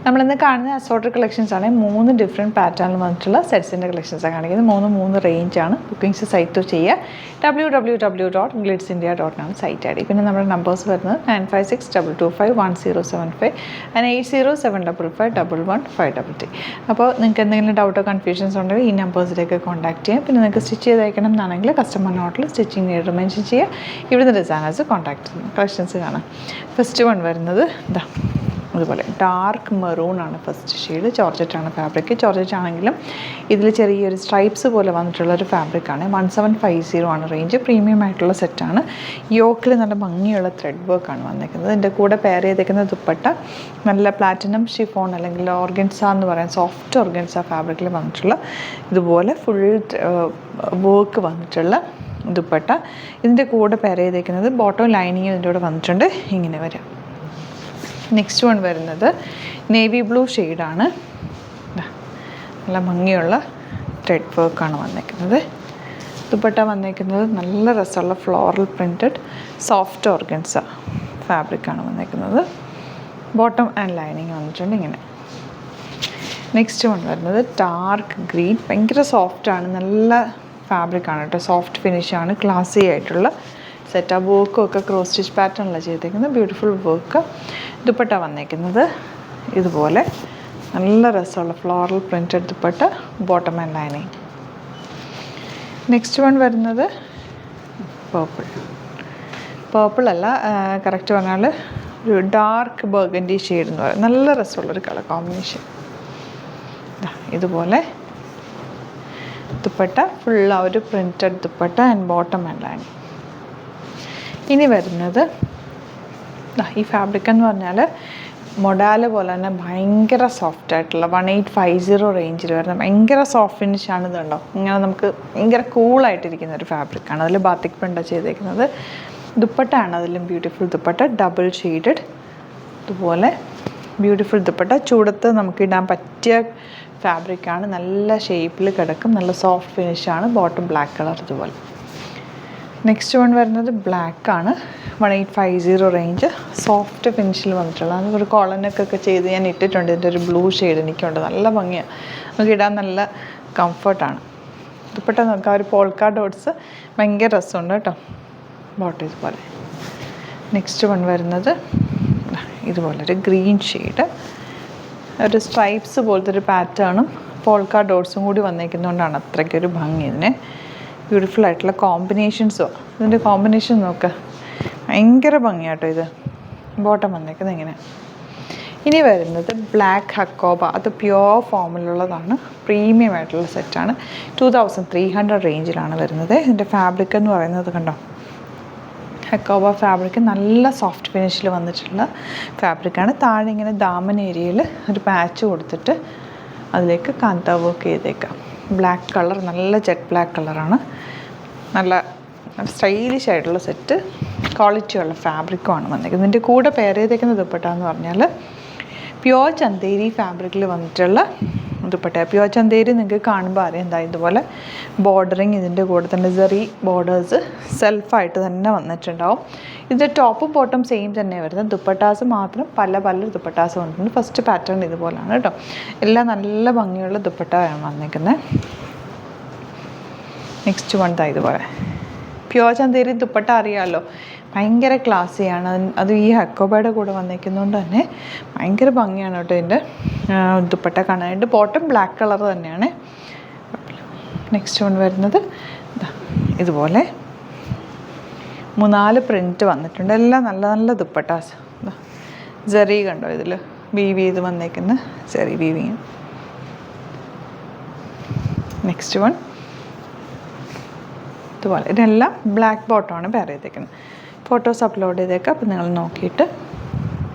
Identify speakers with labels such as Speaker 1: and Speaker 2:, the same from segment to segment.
Speaker 1: നമ്മളിന്ന് കാണുന്ന assorted collections ആണ് 3 ഡിഫറെൻറ്റ് പാറ്റേണിൽ വന്നിട്ടുള്ള സെറ്റ്സിൻ്റെ കളക്ഷൻസാണ് കാണിക്കുന്നത്. 3 റേഞ്ചാണ്. ബുക്കിംഗ്സ് സൈറ്റ് ചെയ്യുക www.glitzindia.com സൈറ്റ് ഐ ഡി. പിന്നെ നമ്മുടെ നമ്പേഴ്സ് വരുന്നത് 9562251075 ആൻഡ് 8075551153. അപ്പോൾ നിങ്ങൾക്ക് എന്തെങ്കിലും ഡൗട്ടോ കൺഫ്യൂഷൻസ് ഉണ്ടെങ്കിൽ ഈ നമ്പേഴ്സിലേക്ക് കോൺടാക്ട് ചെയ്യാം. പിന്നെ നിങ്ങൾക്ക് സ്റ്റിച്ച് ചെയ്ത് അയക്കണം എന്നാണെങ്കിൽ കസ്റ്റമർ നോട്ടിൽ സ്റ്റിച്ചിങ് നേരിട്ട് മെൻഷൻ ചെയ്യുക. ഇവിടുന്ന് ഡിസൈനേഴ്സ് കോൺടാക്ട് ചെയ്യും. കളക്ഷൻസ് കാണാം. ഫസ്റ്റ് വൺ വരുന്നത് ഇതാ അതുപോലെ ഡാർക്ക് മെറൂൺ ആണ് ഫസ്റ്റ് ഷെയ്ഡ്. ജോർജറ്റാണ് ഫാബ്രിക്. ജോർജറ്റ് ആണെങ്കിലും ഇതിൽ ചെറിയൊരു സ്ട്രൈപ്സ് പോലെ വന്നിട്ടുള്ളൊരു ഫാബ്രിക്കാണ്. 1750 ആണ് റേഞ്ച്. പ്രീമിയം ആയിട്ടുള്ള സെറ്റാണ്. യോക്കിൽ നല്ല ഭംഗിയുള്ള ത്രെഡ് വർക്കാണ് വന്നിരിക്കുന്നത്. ഇതിൻ്റെ കൂടെ പെയർ ചെയ്തേക്കുന്ന ദുപ്പട്ട നല്ല പ്ലാറ്റിനം ഷിഫോൺ അല്ലെങ്കിൽ ഓർഗൻസ എന്ന് പറയാൻ സോഫ്റ്റ് ഓർഗൻസ ഫാബ്രിക്കിൽ വന്നിട്ടുള്ള ഇതുപോലെ ഫുൾ വർക്ക് വന്നിട്ടുള്ള ദുപ്പട്ട. ഇതിൻ്റെ കൂടെ പെയർ ചെയ്തേക്കുന്നത് ബോട്ടം ലൈനിങ് ഇതിൻ്റെ കൂടെ വന്നിട്ടുണ്ട്. ഇങ്ങനെ വരാം. നെക്സ്റ്റ് വൺ വരുന്നത് നേവി ബ്ലൂ ഷെയ്ഡാണ്. നല്ല ഭംഗിയുള്ള ത്രെഡ് വർക്കാണ് വന്നിരിക്കുന്നത്. ദുപ്പട്ട വന്നിരിക്കുന്നത് നല്ല രസമുള്ള ഫ്ലോറൽ പ്രിൻറ്റഡ് സോഫ്റ്റ് ഓർഗൻസ ഫാബ്രിക്കാണ് വന്നിരിക്കുന്നത്. ബോട്ടം ആൻഡ് ലൈനിങ് വന്നിട്ടുണ്ട് ഇങ്ങനെ. നെക്സ്റ്റ് വൺ വരുന്നത് ഡാർക്ക് ഗ്രീൻ. ഭയങ്കര സോഫ്റ്റാണ്. നല്ല ഫാബ്രിക്കാണ് കേട്ടോ. സോഫ്റ്റ് ഫിനിഷാണ്. ക്ലാസി ആയിട്ടുള്ള സെറ്റ്. ആ വർക്കും ഒക്കെ ക്രോസ് സ്റ്റിച്ച് പാറ്റേണിലാണ് ചെയ്തേക്കുന്നത്. Beautiful work. ദുപ്പട്ട വന്നേക്കുന്നത് ഇതുപോലെ നല്ല രസമുള്ള floral printed dupatta. Bottom and lining. Next one വരുന്നത് പേർപ്പിൾ അല്ല, കറക്റ്റ് പറഞ്ഞാൽ ഒരു ഡാർക്ക് ബർഗൻഡി ഷെയ്ഡ് എന്ന് പറയും. നല്ല രസമുള്ളൊരു കളർ കോമ്പിനേഷൻ. ഇതുപോലെ ദുപ്പട്ട ഫുൾ ആ ഒരു printed dupatta and bottom and lining. ഇനി വരുന്നത് ഈ ഫാബ്രിക് എന്ന് പറഞ്ഞാൽ മൊഡാല് പോലെ തന്നെ ഭയങ്കര സോഫ്റ്റ് ആയിട്ടുള്ള 1850 റേഞ്ചിൽ വരുന്ന ഭയങ്കര സോഫ്റ്റ് ഫിനിഷാണ്. ഇതുണ്ടോ ഇങ്ങനെ നമുക്ക് ഭയങ്കര കൂളായിട്ടിരിക്കുന്ന ഒരു ഫാബ്രിക്കാണ്. അതിൽ ബാത്തിക് പ്രിൻ്റാണ് ചെയ്തേക്കുന്നത്. ദുപ്പട്ടയാണ് അതിലും ബ്യൂട്ടിഫുൾ ദുപ്പട്ട. ഡബിൾ ഷെയ്ഡഡ് ഇതുപോലെ ബ്യൂട്ടിഫുൾ ദുപ്പട്ട. ചൂടത്ത് നമുക്ക് ഇടാൻ പറ്റിയ ഫാബ്രിക്കാണ്. നല്ല ഷേപ്പിൽ കിടക്കും. നല്ല സോഫ്റ്റ് ഫിനിഷാണ്. ബോട്ടം ബ്ലാക്ക് കളർ ഇതുപോലെ. നെക്സ്റ്റ് വൺ വരുന്നത് ബ്ലാക്കാണ്. 1850 റേഞ്ച്. സോഫ്റ്റ് ഫിനിഷിൽ വന്നിട്ടുള്ള ഒരു കോളനൊക്കെ ചെയ്ത് ഞാൻ ഇട്ടിട്ടുണ്ട്. ഇതിൻ്റെ ഒരു ബ്ലൂ ഷെയ്ഡ് എനിക്കുണ്ട്. നല്ല ഭംഗിയാണ്. നമുക്ക് ഇടാൻ നല്ല കംഫർട്ടാണ്. ദുപ്പട്ട നോക്കാം. ഒരു പോൾക്ക ഡോട്ട്സ് ഭയങ്കര രസമുണ്ട് കേട്ടോ. ബോട്ടം ഇതുപോലെ. നെക്സ്റ്റ് വൺ വരുന്നത് ഇതുപോലൊരു ഗ്രീൻ ഷെയ്ഡ്. ഒരു സ്ട്രൈപ്സ് പോലത്തെ ഒരു പാറ്റേണും പോൾക്ക ഡോട്ട്സും കൂടി വന്നേക്കുന്നതുകൊണ്ടാണ് അത്രയ്ക്കൊരു ഭംഗി ഇതിന്. ബ്യൂട്ടിഫുൾ ആയിട്ടുള്ള കോമ്പിനേഷൻസും. ഇതിൻ്റെ കോമ്പിനേഷൻ നോക്കുക. ഭയങ്കര ഭംഗിയാട്ടോ ഇത്. ബോട്ടം വന്നേക്കുന്നത് ഇങ്ങനെ. ഇനി വരുന്നത് ബ്ലാക്ക് ഹക്കോബ. അത് പ്യുവർ ഫോമിലുള്ളതാണ്. പ്രീമിയം ആയിട്ടുള്ള സെറ്റാണ്. 2300 റേഞ്ചിലാണ് വരുന്നത്. ഇതിൻ്റെ ഫാബ്രിക് എന്ന് പറയുന്നത് കണ്ടോ, ഹക്കോബ ഫാബ്രിക്. നല്ല സോഫ്റ്റ് ഫിനിഷിൽ വന്നിട്ടുള്ള ഫാബ്രിക്കാണ്. താഴെ ഇങ്ങനെ ദാമൻ ഏരിയയിൽ ഒരു പാച്ച് കൊടുത്തിട്ട് അതിലേക്ക് കാന്ത വർക്ക് ചെയ്തേക്കാം. ബ്ലാക്ക് കളർ, നല്ല ജെറ്റ് ബ്ലാക്ക് കളറാണ്. നല്ല സ്റ്റൈലിഷ് ആയിട്ടുള്ള സെറ്റ്. ക്വാളിറ്റിയുള്ള ഫാബ്രിക്കുമാണ് വന്നിരിക്കുന്നത്. ഇതിൻ്റെ കൂടെ പെയർ ചെയ്തേക്കുന്ന ദുപ്പട്ട എന്ന് പറഞ്ഞാൽ പ്യുവർ ചന്തേരി ഫാബ്രിക്കിൽ വന്നിട്ടുള്ള ദുപ്പട്ട. പ്യുവർ ചന്തേരി നിങ്ങൾക്ക് കാണുമ്പോൾ അറിയാം. എന്താ ഇതുപോലെ ബോർഡറിങ് ഇതിൻ്റെ കൂടെ തന്നെ സെറി ബോർഡേഴ്സ് സെൽഫായിട്ട് തന്നെ വന്നിട്ടുണ്ടാവും. ഇതിൻ്റെ ടോപ്പും ബോട്ടം സെയിം തന്നെ വരുന്നത്. ദുപ്പട്ടാസ് മാത്രം പല ദുപ്പട്ടാസ് വന്നിട്ടുണ്ട്. ഫസ്റ്റ് പാറ്റേൺ ഇതുപോലെയാണ് കേട്ടോ. എല്ലാം നല്ല ഭംഗിയുള്ള ദുപ്പട്ടയാണ് വന്നിരിക്കുന്നത്. നെക്സ്റ്റ് വൺ ഇതുപോലെ പ്യുവർ ചന്തേരി ദുപ്പട്ട അറിയാമല്ലോ, ഭയങ്കര ക്ലാസ്സിയാണ്. അത് ഈ ഹക്കോബയുടെ കൂടെ വന്നിരിക്കുന്നതുകൊണ്ട് തന്നെ ഭയങ്കര ഭംഗിയാണ് കേട്ടോ ഇതിൻ്റെ ദുപ്പട്ട കാണാനായിട്ട്. ബോട്ടം ബ്ലാക്ക് കളർ തന്നെയാണ്. നെക്സ്റ്റ് വൺ വരുന്നത് ഇതുപോലെ 3-4 പ്രിൻറ്റ് വന്നിട്ടുണ്ട്. എല്ലാം നല്ല നല്ല ദുപ്പട്ടാസ്. ജെറി കണ്ടോ ഇതിൽ വീവ് ചെയ്ത് വന്നേക്കുന്ന ജെറി വീവിങ്. നെക്സ്റ്റ് വൺ ഇതുപോലെ. ഇതെല്ലാം ബ്ലാക്ക് ബോട്ടമാണ് പെയർ ചെയ്തേക്കുന്നത്. ഫോട്ടോസ് അപ്ലോഡ് ചെയ്തേക്കാം. അപ്പോൾ നിങ്ങൾ നോക്കിയിട്ട്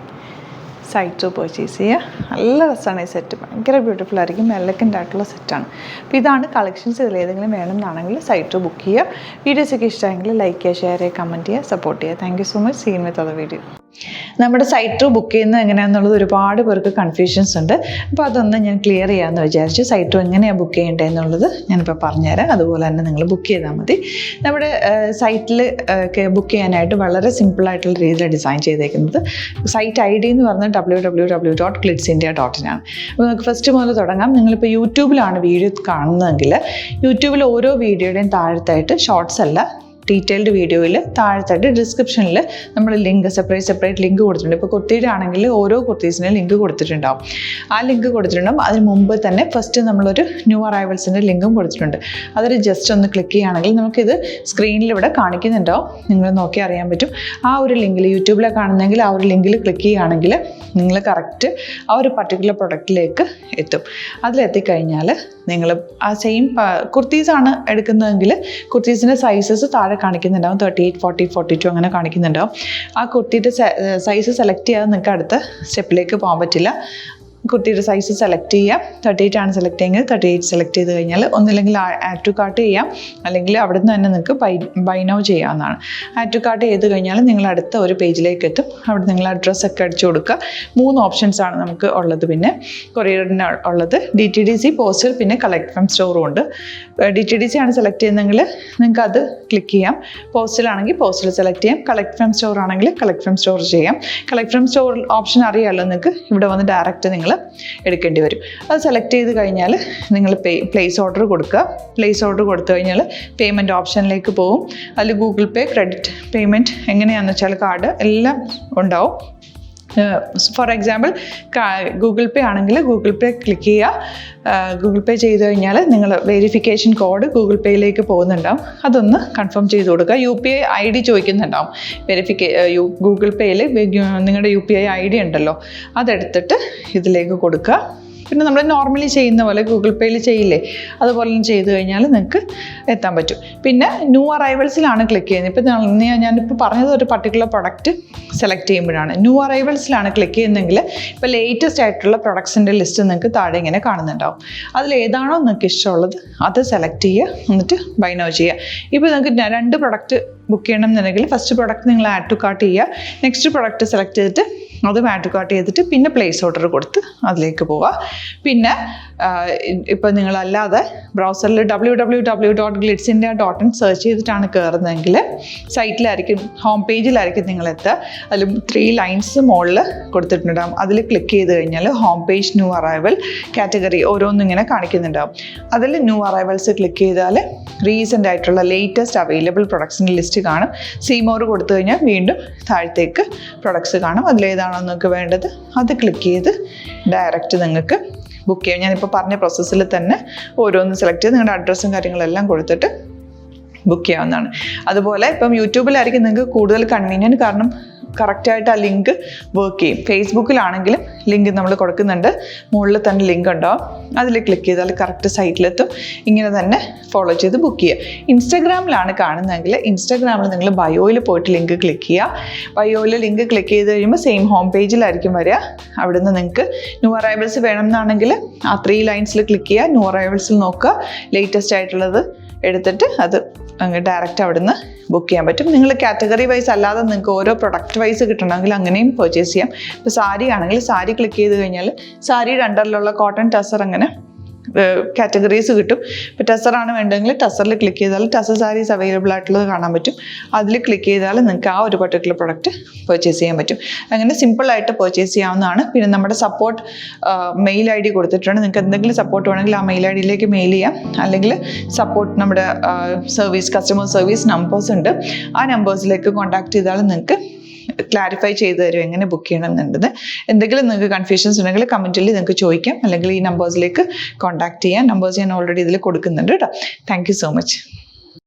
Speaker 1: സൈറ്റ് പർച്ചേസ് ചെയ്യുക. നല്ല രസമാണ് ഈ സെറ്റ്. ഭയങ്കര ബ്യൂട്ടിഫുൾ ആയിരിക്കും. എലഗൻ്റ് ആയിട്ടുള്ള സെറ്റാണ്. അപ്പോൾ ഇതാണ് കളക്ഷൻസ്. ഇതിലേതെങ്കിലും വേണമെന്നാണെങ്കിൽ സൈറ്റ് ബുക്ക് ചെയ്യുക. വീഡിയോസൊക്കെ ഇഷ്ടമായെങ്കിൽ ലൈക്ക് ചെയ്യുക, ഷെയർ ചെയ്യുക, കമൻറ്റ് ചെയ്യുക, സപ്പോർട്ട് ചെയ്യുക. Thank you so much. Seen with other video. നമ്മുടെ സൈറ്റ് ത്രൂ ബുക്ക് ചെയ്യുന്നത് എങ്ങനെയാണെന്നുള്ളത് ഒരുപാട് പേർക്ക് കൺഫ്യൂഷൻസ് ഉണ്ട്. അപ്പോൾ അതൊന്ന് ഞാൻ ക്ലിയർ ചെയ്യാമെന്ന് വിചാരിച്ചു. സൈറ്റ് ത്രൂ എങ്ങനെയാണ് ബുക്ക് ചെയ്യേണ്ടത് എന്നുള്ളത് ഞാനിപ്പോൾ പറഞ്ഞുതരാം. അതുപോലെ തന്നെ നിങ്ങൾ ബുക്ക് ചെയ്താൽ മതി. നമ്മുടെ സൈറ്റിൽ ബുക്ക് ചെയ്യാനായിട്ട് വളരെ സിമ്പിളായിട്ടുള്ള രീതിയിൽ ഡിസൈൻ ചെയ്തേക്കുന്നത്. സൈറ്റ് ID എന്ന് പറഞ്ഞാൽ www.glitzindia.in ആണ്. അപ്പോൾ നമുക്ക് ഫസ്റ്റ് മുതൽ തുടങ്ങാം. നിങ്ങളിപ്പോൾ യൂട്യൂബിലാണ് വീഡിയോ കാണുന്നതെങ്കിൽ യൂട്യൂബിൽ ഓരോ വീഡിയോയുടെയും താഴത്തായിട്ട് ഷോർട്സ് അല്ല, ഡീറ്റെയിൽഡ് വീഡിയോയിൽ താഴത്തായിട്ട് ഡിസ്ക്രിപ്ഷനിൽ നമ്മൾ ലിങ്ക് സെപ്പറേറ്റ് ലിങ്ക് കൊടുത്തിട്ടുണ്ട്. ഇപ്പോൾ കുർത്തിയുടെ ആണെങ്കിൽ ഓരോ കുർത്തീസിനും ലിങ്ക് കൊടുത്തിട്ടുണ്ടാവും. ആ ലിങ്ക് കൊടുത്തിട്ടുണ്ടാവും. അതിന് മുമ്പ് തന്നെ ഫസ്റ്റ് നമ്മളൊരു ന്യൂ അറൈവൽസിൻ്റെ ലിങ്കും കൊടുത്തിട്ടുണ്ട്. അതൊരു ജസ്റ്റ് ഒന്ന് ക്ലിക്ക് ചെയ്യുകയാണെങ്കിൽ നമുക്കിത് സ്ക്രീനിൽ ഇവിടെ കാണിക്കുന്നുണ്ടാവും. നിങ്ങൾ നോക്കി അറിയാൻ പറ്റും. ആ ഒരു ലിങ്കിൽ യൂട്യൂബിലെ കാണുന്നെങ്കിൽ ആ ഒരു ലിങ്കിൽ ക്ലിക്ക് ചെയ്യുകയാണെങ്കിൽ നിങ്ങൾ കറക്റ്റ് ആ ഒരു പർട്ടിക്കുലർ പ്രൊഡക്റ്റിലേക്ക് എത്തും. അതിലെത്തിക്കഴിഞ്ഞാൽ നിങ്ങൾ ആ സെയിം കുർത്തീസാണ് എടുക്കുന്നതെങ്കിൽ കുർത്തീസിൻ്റെ സൈസസ് താഴെ കാണിക്കുന്നുണ്ടാവും. 38, 40, 42 അങ്ങനെ കാണിക്കുന്നുണ്ടാവും. ആ കുർത്തിയുടെ സൈസ് സെലക്ട് ചെയ്യാതെ നിങ്ങൾക്ക് അടുത്ത സ്റ്റെപ്പിലേക്ക് പോകാൻ പറ്റില്ല. കുർത്തിയുടെ സൈസ് സെലക്ട് ചെയ്യാം. 38 ആണ് സെലക്ട് ചെയ്യുന്നത്. 38 സെലക്ട് ചെയ്ത് കഴിഞ്ഞാൽ ഒന്നില്ലെങ്കിൽ ആഡ് ടു കാർട്ട് ചെയ്യാം, അല്ലെങ്കിൽ അവിടെ നിന്ന് തന്നെ നിങ്ങൾക്ക് ബൈ നൗ ചെയ്യാവുന്നതാണ്. ആഡ് ടു കാർട്ട് ചെയ്ത് കഴിഞ്ഞാൽ നിങ്ങൾ അടുത്ത ഒരു പേജിലേക്ക് എത്തും. അവിടെ നിങ്ങൾ അഡ്രസ്സൊക്കെ അടിച്ചു കൊടുക്കുക. 3 ഓപ്ഷൻസ് ആണ് നമുക്ക് ഉള്ളത്. പിന്നെ കൊറിയറിന് ഉള്ളത് DTDC, പോസ്റ്റൽ, പിന്നെ കളക്ട് ഫ്രം സ്റ്റോറും ഉണ്ട്. DTDC ആണ് സെലക്ട് ചെയ്യുന്നതെങ്കിൽ നിങ്ങൾക്ക് അത് ക്ലിക്ക് ചെയ്യാം. പോസ്റ്റലാണെങ്കിൽ പോസ്റ്റൽ സെലക്ട് ചെയ്യാം. കളക്ട് ഫ്രം സ്റ്റോർ ആണെങ്കിൽ കളക്ട് ഫ്രം സ്റ്റോർ ചെയ്യാം. കളക്ട് ഫ്രം സ്റ്റോർ ഓപ്ഷൻ അറിയാമല്ലോ നിങ്ങൾക്ക്. ഇവിടെ വന്ന് ഡയറക്റ്റ് നിങ്ങൾ എടുക്കേണ്ടി വരും. അത് സെലക്ട് ചെയ്ത് കഴിഞ്ഞാൽ നിങ്ങൾ പ്ലേസ് ഓർഡർ കൊടുക്കുക. പ്ലേസ് ഓർഡർ കൊടുത്തു കഴിഞ്ഞാൽ പേയ്മെൻറ്റ് ഓപ്ഷനിലേക്ക് പോകും. അതിൽ ഗൂഗിൾ പേ, ക്രെഡിറ്റ് പേയ്മെൻറ്റ് എങ്ങനെയാണെന്ന് വെച്ചാൽ കാർഡ് എല്ലാം ഉണ്ടാവും. ഫോർ എക്സാമ്പിൾ ഗൂഗിൾ പേ ആണെങ്കിൽ ഗൂഗിൾ പേ ക്ലിക്ക് ചെയ്യുക. ഗൂഗിൾ പേ ചെയ്ത് കഴിഞ്ഞാൽ നിങ്ങൾ വെരിഫിക്കേഷൻ കോഡ് ഗൂഗിൾ പേയിലേക്ക് പോകുന്നുണ്ടാവും. അതൊന്ന് കൺഫേം ചെയ്ത് കൊടുക്കുക. UPI ID ചോദിക്കുന്നുണ്ടാവും. ഗൂഗിൾ പേയിൽ നിങ്ങളുടെ UPI ID ഉണ്ടല്ലോ, അതെടുത്തിട്ട് ഇതിലേക്ക് കൊടുക്കുക. പിന്നെ നമ്മൾ നോർമലി ചെയ്യുന്ന പോലെ ഗൂഗിൾ പേയിൽ ചെയ്യില്ലേ, അതുപോലെ ചെയ്ത് കഴിഞ്ഞാൽ നിങ്ങൾക്ക് എത്താൻ പറ്റും. പിന്നെ ന്യൂ അറൈവൽസിലാണ് ക്ലിക്ക് ചെയ്യുന്നത്. ഇപ്പോൾ ഞാനിപ്പോൾ പറഞ്ഞത് ഒരു പർട്ടിക്കുലർ പ്രൊഡക്റ്റ് സെലക്ട് ചെയ്യുമ്പോഴാണ്. ന്യൂ അറൈവൽസിലാണ് ക്ലിക്ക് ചെയ്യുന്നതെങ്കിൽ ഇപ്പോൾ ലേറ്റസ്റ്റ് ആയിട്ടുള്ള പ്രൊഡക്ട്സിൻ്റെ ലിസ്റ്റ് നിങ്ങൾക്ക് താഴെ ഇങ്ങനെ കാണുന്നുണ്ടാവും. അതിലേതാണോ നിങ്ങൾക്ക് ഇഷ്ടമുള്ളത് അത് സെലക്ട് ചെയ്യുക, എന്നിട്ട് ബൈ നൗ ചെയ്യുക. ഇപ്പോൾ നിങ്ങൾക്ക് 2 പ്രൊഡക്റ്റ് ബുക്ക് ചെയ്യണം എന്നുണ്ടെങ്കിൽ ഫസ്റ്റ് പ്രൊഡക്റ്റ് നിങ്ങൾ ആഡ് ടു കാർട്ട് ചെയ്യുക. നെക്സ്റ്റ് പ്രൊഡക്റ്റ് സെലക്ട് ചെയ്തിട്ട് അതും ആഡ് ടു കാർട്ട് ചെയ്തിട്ട് പിന്നെ പ്ലേസ് ഓർഡർ കൊടുത്ത് അതിലേക്ക് പോവുക. പിന്നെ ഇപ്പോൾ നിങ്ങളല്ലാതെ ബ്രൗസറിൽ www.glitzindia.in സെർച്ച് ചെയ്തിട്ടാണ് കയറുന്നതെങ്കിൽ സൈറ്റിലായിരിക്കും, ഹോം പേജിലായിരിക്കും നിങ്ങളെത്തുക. അതിൽ 3 ലൈൻസ് മുകളിൽ കൊടുത്തിട്ടുണ്ടാകും. അതിൽ ക്ലിക്ക് ചെയ്ത് കഴിഞ്ഞാൽ home page, new arrival, category ഓരോന്നും ഇങ്ങനെ കാണിക്കുന്നുണ്ടാവും. അതിൽ ന്യൂ അറൈവൽസ് ക്ലിക്ക് ചെയ്താൽ റീസെൻ്റ് ആയിട്ടുള്ള ലേറ്റസ്റ്റ് അവൈലബിൾ പ്രൊഡക്ട്സിൻ്റെ ലിസ്റ്റ് കാണും. സീമോർ കൊടുത്തു കഴിഞ്ഞാൽ വീണ്ടും താഴത്തേക്ക് പ്രൊഡക്ട്സ് കാണും. അതിലേതാണോ നിങ്ങൾക്ക് വേണ്ടത് അത് ക്ലിക്ക് ചെയ്ത് ഡയറക്റ്റ് നിങ്ങൾക്ക് ബുക്ക് ചെയ്യാം. ഞാനിപ്പോൾ പറഞ്ഞ പ്രോസസ്സിൽ തന്നെ ഓരോന്ന് സെലക്ട് ചെയ്ത് നിങ്ങളുടെ അഡ്രസ്സും കാര്യങ്ങളെല്ലാം കൊടുത്തിട്ട് ബുക്ക് ചെയ്യാവുന്നതാണ്. അതുപോലെ ഇപ്പം യൂട്യൂബിലായിരിക്കും നിങ്ങൾക്ക് കൂടുതൽ കൺവീനിയൻറ്റ്, കാരണം കറക്റ്റായിട്ട് ആ ലിങ്ക് വർക്ക് ചെയ്യും. ഫേസ്ബുക്കിലാണെങ്കിലും ലിങ്ക് നമ്മൾ കൊടുക്കുന്നുണ്ട്, മുകളിൽ തന്നെ ലിങ്ക് ഉണ്ടാവും. അതിൽ ക്ലിക്ക് ചെയ്താൽ കറക്റ്റ് സൈറ്റിലെത്തും. ഇങ്ങനെ തന്നെ ഫോളോ ചെയ്ത് ബുക്ക് ചെയ്യുക. ഇൻസ്റ്റാഗ്രാമിലാണ് കാണുന്നതെങ്കിൽ ഇൻസ്റ്റാഗ്രാമിൽ നിങ്ങൾ ബയോയിൽ പോയിട്ട് ലിങ്ക് ക്ലിക്ക് ചെയ്യുക. ബയോയിൽ ലിങ്ക് ക്ലിക്ക് ചെയ്ത് കഴിയുമ്പോൾ സെയിം ഹോം പേജിലായിരിക്കും വരിക. അവിടുന്ന് നിങ്ങൾക്ക് ന്യൂ അറൈവൽസ് വേണമെന്നാണെങ്കിൽ ആ 3 ലൈൻസിൽ ക്ലിക്ക് ചെയ്യുക. ന്യൂ അറൈവൽസിൽ നോക്കുക, ലേറ്റസ്റ്റ് ആയിട്ടുള്ളത് എടുത്തിട്ട് അത് അങ്ങ് ഡയറക്റ്റ് അവിടുന്ന് ബുക്ക് ചെയ്യാൻ പറ്റും. നിങ്ങൾ കാറ്റഗറി വൈസ് അല്ലാതെ നിങ്ങൾക്ക് ഓരോ പ്രൊഡക്റ്റ് വൈസ് കിട്ടണമെങ്കിൽ അങ്ങനെയും പർച്ചേസ് ചെയ്യാം. ഇപ്പോൾ സാരി ആണെങ്കിൽ സാരി ക്ലിക്ക് ചെയ്ത് കഴിഞ്ഞാൽ സാരിയുടെ അണ്ടറിലുള്ള കോട്ടൺ, ടസർ അങ്ങനെ കാറ്റഗറീസ് കിട്ടും. ഇപ്പോൾ ടസറാണ് വേണ്ടതെങ്കിൽ ടസറിൽ ക്ലിക്ക് ചെയ്താൽ ടസർ സാരീസ് അവൈലബിൾ ആയിട്ടുള്ളത് കാണാൻ പറ്റും. അതിൽ ക്ലിക്ക് ചെയ്താൽ നിങ്ങൾക്ക് ആ ഒരു പർട്ടിക്കുലർ പ്രൊഡക്റ്റ് പർച്ചേസ് ചെയ്യാൻ പറ്റും. അങ്ങനെ സിമ്പിളായിട്ട് പർച്ചേസ് ചെയ്യാവുന്നതാണ്. പിന്നെ നമ്മുടെ സപ്പോർട്ട് മെയിൽ ID കൊടുത്തിട്ടുണ്ട്. നിങ്ങൾക്ക് എന്തെങ്കിലും സപ്പോർട്ട് വേണമെങ്കിൽ ആ മെയിൽ IDയിലേക്ക് മെയിൽ ചെയ്യാം. അല്ലെങ്കിൽ സപ്പോർട്ട് നമ്മുടെ കസ്റ്റമർ സർവീസ് നമ്പേഴ്സ് ഉണ്ട്. ആ നമ്പേഴ്സിലേക്ക് കോൺടാക്ട് ചെയ്താൽ നിങ്ങൾക്ക് ക്ലാരിഫൈ ചെയ്ത് തരും എങ്ങനെ ബുക്ക് ചെയ്യണം എന്നുള്ളത്. എന്തെങ്കിലും നിങ്ങൾക്ക് കൺഫ്യൂഷൻസ് ഉണ്ടെങ്കിൽ കമൻറ്റിൽ നിങ്ങൾക്ക് ചോദിക്കാം, അല്ലെങ്കിൽ ഈ നമ്പേഴ്സിലേക്ക് കോൺടാക്ട് ചെയ്യാം. നമ്പേഴ്സ് ഞാൻ ഓൾറെഡി ഇതിൽ കൊടുക്കുന്നുണ്ട് കേട്ടോ. Thank you so much.